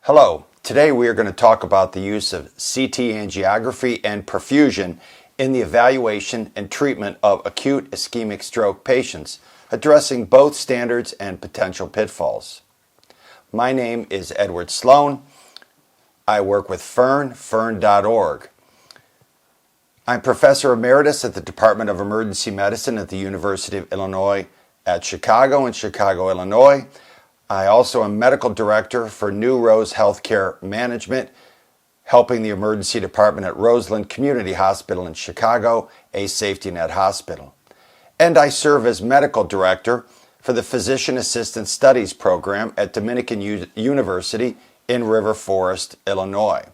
Hello, today we are going to talk about the use of CT angiography and perfusion in the evaluation and treatment of acute ischemic stroke patients, addressing both standards and potential pitfalls. My name is Edward Sloan. I work with fern.org. I'm Professor Emeritus at the Department of Emergency Medicine at the University of Illinois at Chicago in Chicago, Illinois. I also am Medical Director for New Rose Healthcare Management, helping the emergency department at Roseland Community Hospital in Chicago, a safety net hospital. And I serve as Medical Director for the Physician Assistant Studies Program at Dominican University in River Forest, Illinois.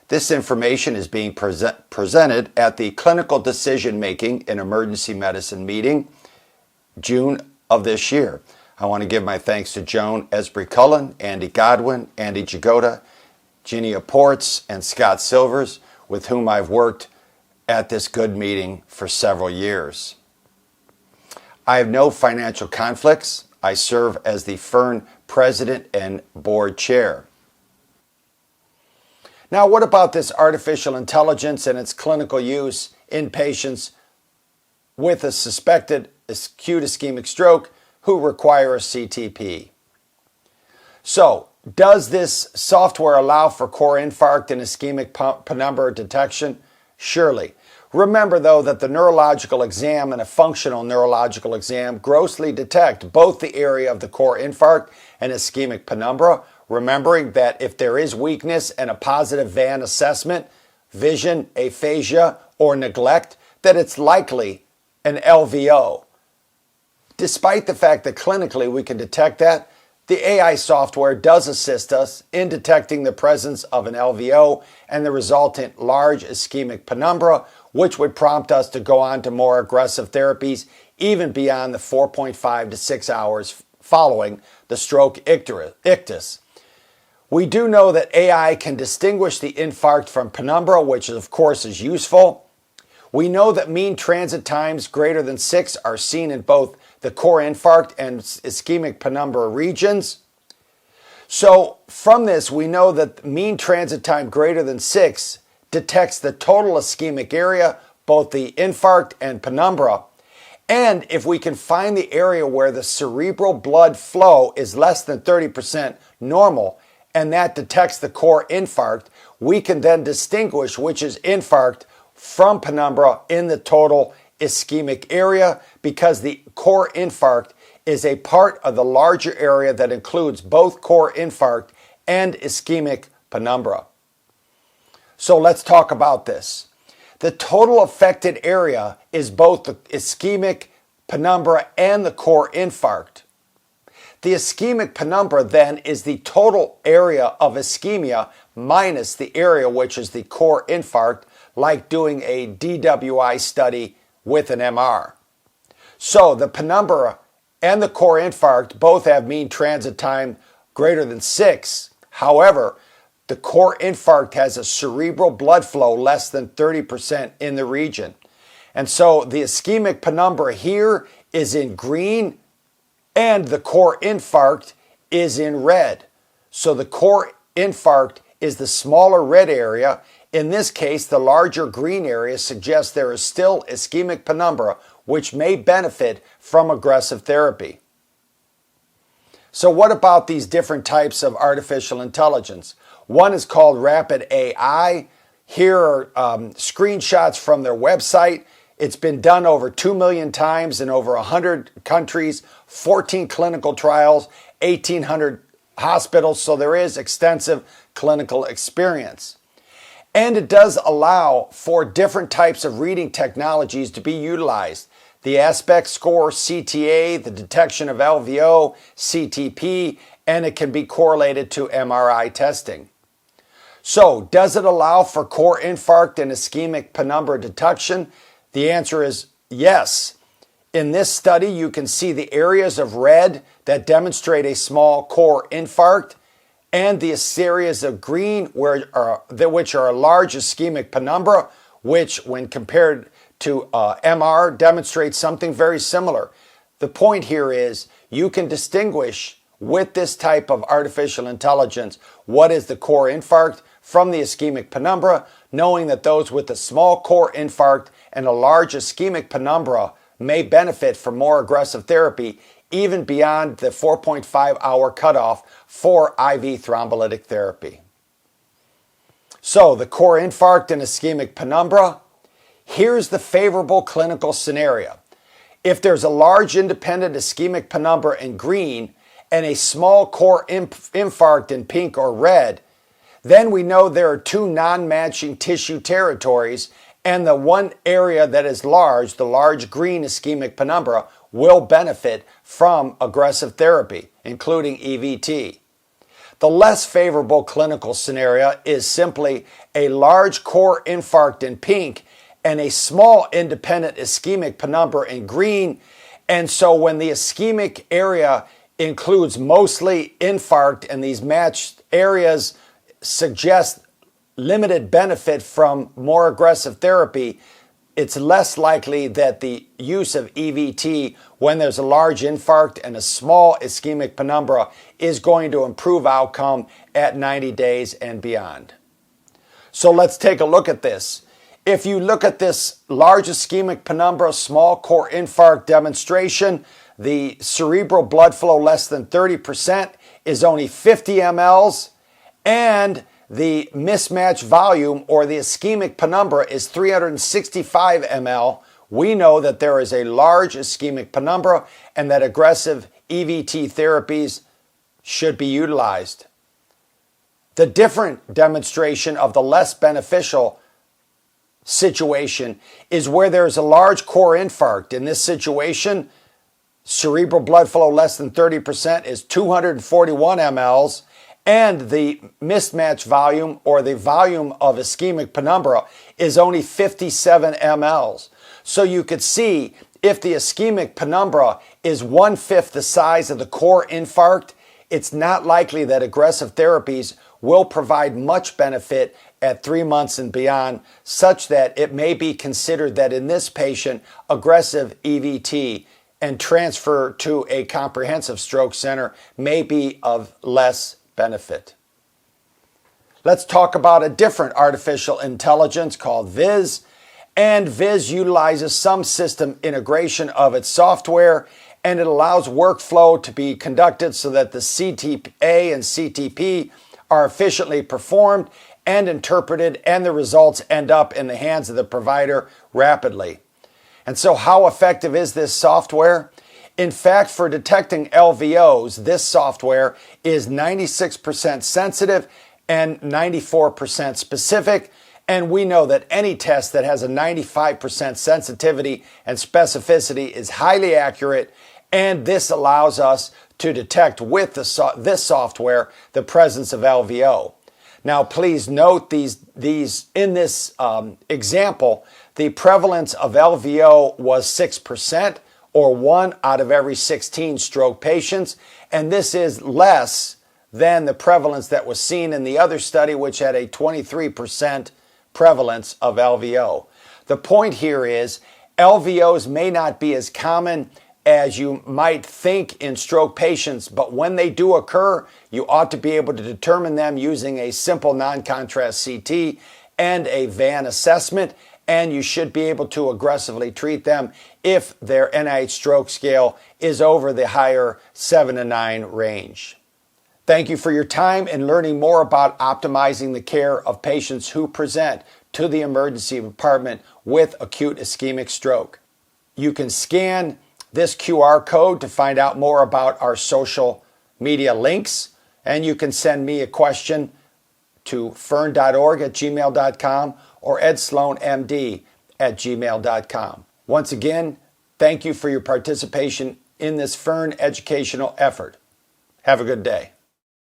This information is being presented at the Clinical Decision Making in Emergency Medicine meeting, June of this year. I want to give my thanks to Joan Esbrey-Cullen, Andy Godwin, Andy Jagoda, Ginia Ports, and Scott Silvers, with whom I've worked at this good meeting for several years. I have no financial conflicts. I serve as the Fern President and Board Chair. Now, what about this artificial intelligence and its clinical use in patients with a suspected acute ischemic stroke who require a CTP? So, does this software allow for core infarct and ischemic penumbra detection? Surely. Remember, though, that the neurological exam and a functional neurological exam grossly detect both the area of the core infarct and ischemic penumbra, remembering that if there is weakness and a positive VAN assessment, vision, aphasia, or neglect, that it's likely an LVO. Despite the fact that clinically we can detect that, the AI software does assist us in detecting the presence of an LVO and the resultant large ischemic penumbra, which would prompt us to go on to more aggressive therapies even beyond the 4.5 to 6 hours following the stroke ictus. We do know that AI can distinguish the infarct from penumbra, which of course is useful. We know that mean transit times greater than 6 are seen in both the core infarct and ischemic penumbra regions. So from this, we know that mean transit time greater than 6 detects the total ischemic area, both the infarct and penumbra. And if we can find the area where the cerebral blood flow is less than 30% normal, and that detects the core infarct, we can then distinguish which is infarct from penumbra in the total ischemic area, because the core infarct is a part of the larger area that includes both core infarct and ischemic penumbra. So let's talk about this. The total affected area is both the ischemic penumbra and the core infarct. The ischemic penumbra then is the total area of ischemia minus the area which is the core infarct, like doing a DWI study with an MR. So the penumbra and the core infarct both have mean transit time greater than 6. However, the core infarct has a cerebral blood flow less than 30% in the region. And so the ischemic penumbra here is in green and the core infarct is in red. So the core infarct is the smaller red area. In this case, the larger green area suggests there is still ischemic penumbra, which may benefit from aggressive therapy. So what about these different types of artificial intelligence? One is called Rapid AI. Here are screenshots from their website. It's been done over 2 million times in over 100 countries, 14 clinical trials, 1,800 hospitals, so there is extensive clinical experience. And it does allow for different types of reading technologies to be utilized. The aspect score, CTA, the detection of LVO, CTP, and it can be correlated to MRI testing. So, does it allow for core infarct and ischemic penumbra detection? The answer is yes. In this study, you can see the areas of red that demonstrate a small core infarct, and the areas of green which are a large ischemic penumbra, which when compared to MR demonstrates something very similar. The point here is you can distinguish with this type of artificial intelligence what is the core infarct from the ischemic penumbra, knowing that those with a small core infarct and a large ischemic penumbra may benefit from more aggressive therapy even beyond the 4.5-hour cutoff for IV thrombolytic therapy. So the core infarct and ischemic penumbra, here's the favorable clinical scenario. If there's a large independent ischemic penumbra in green and a small core infarct in pink or red, then we know there are two non-matching tissue territories, and the one area that is large, the large green ischemic penumbra, will benefit from aggressive therapy, including EVT. The less favorable clinical scenario is simply a large core infarct in pink and a small independent ischemic penumbra in green. And so when the ischemic area includes mostly infarct and these matched areas suggest limited benefit from more aggressive therapy, it's less likely that the use of EVT when there's a large infarct and a small ischemic penumbra is going to improve outcome at 90 days and beyond. So let's take a look at this. If you look at this large ischemic penumbra, small core infarct demonstration, the cerebral blood flow less than 30% is only 50 mLs, and the mismatch volume or the ischemic penumbra is 365 ml. We know that there is a large ischemic penumbra and that aggressive EVT therapies should be utilized. The different demonstration of the less beneficial situation is where there is a large core infarct. In this situation, cerebral blood flow less than 30% is 241 mLs, and the mismatch volume or the volume of ischemic penumbra is only 57 mLs. So you could see if the ischemic penumbra is 1/5 the size of the core infarct, it's not likely that aggressive therapies will provide much benefit at 3 months and beyond, such that it may be considered that in this patient, aggressive EVT and transfer to a comprehensive stroke center may be of less benefit. Let's talk about a different artificial intelligence called VIS. And VIS utilizes some system integration of its software, and it allows workflow to be conducted so that the CTA and CTP are efficiently performed and interpreted, and the results end up in the hands of the provider rapidly. And so how effective is this software? In fact, for detecting LVOs, this software is 96% sensitive and 94% specific. And we know that any test that has a 95% sensitivity and specificity is highly accurate. And this allows us to detect with this software the presence of LVO. Now, please note these in this example, the prevalence of LVO was 6%, or 1 out of every 16 stroke patients. And this is less than the prevalence that was seen in the other study, which had a 23% prevalence of LVO. The point here is LVOs may not be as common as you might think in stroke patients, but when they do occur, you ought to be able to determine them using a simple non-contrast CT and a VAN assessment, and you should be able to aggressively treat them if their NIH stroke scale is over the higher 7 to 9 range. Thank you for your time in learning more about optimizing the care of patients who present to the emergency department with acute ischemic stroke. You can scan this QR code to find out more about our social media links, and you can send me a question to fern.org@gmail.com or edsloanmd@gmail.com. Once again, thank you for your participation in this Fern educational effort. Have a good day.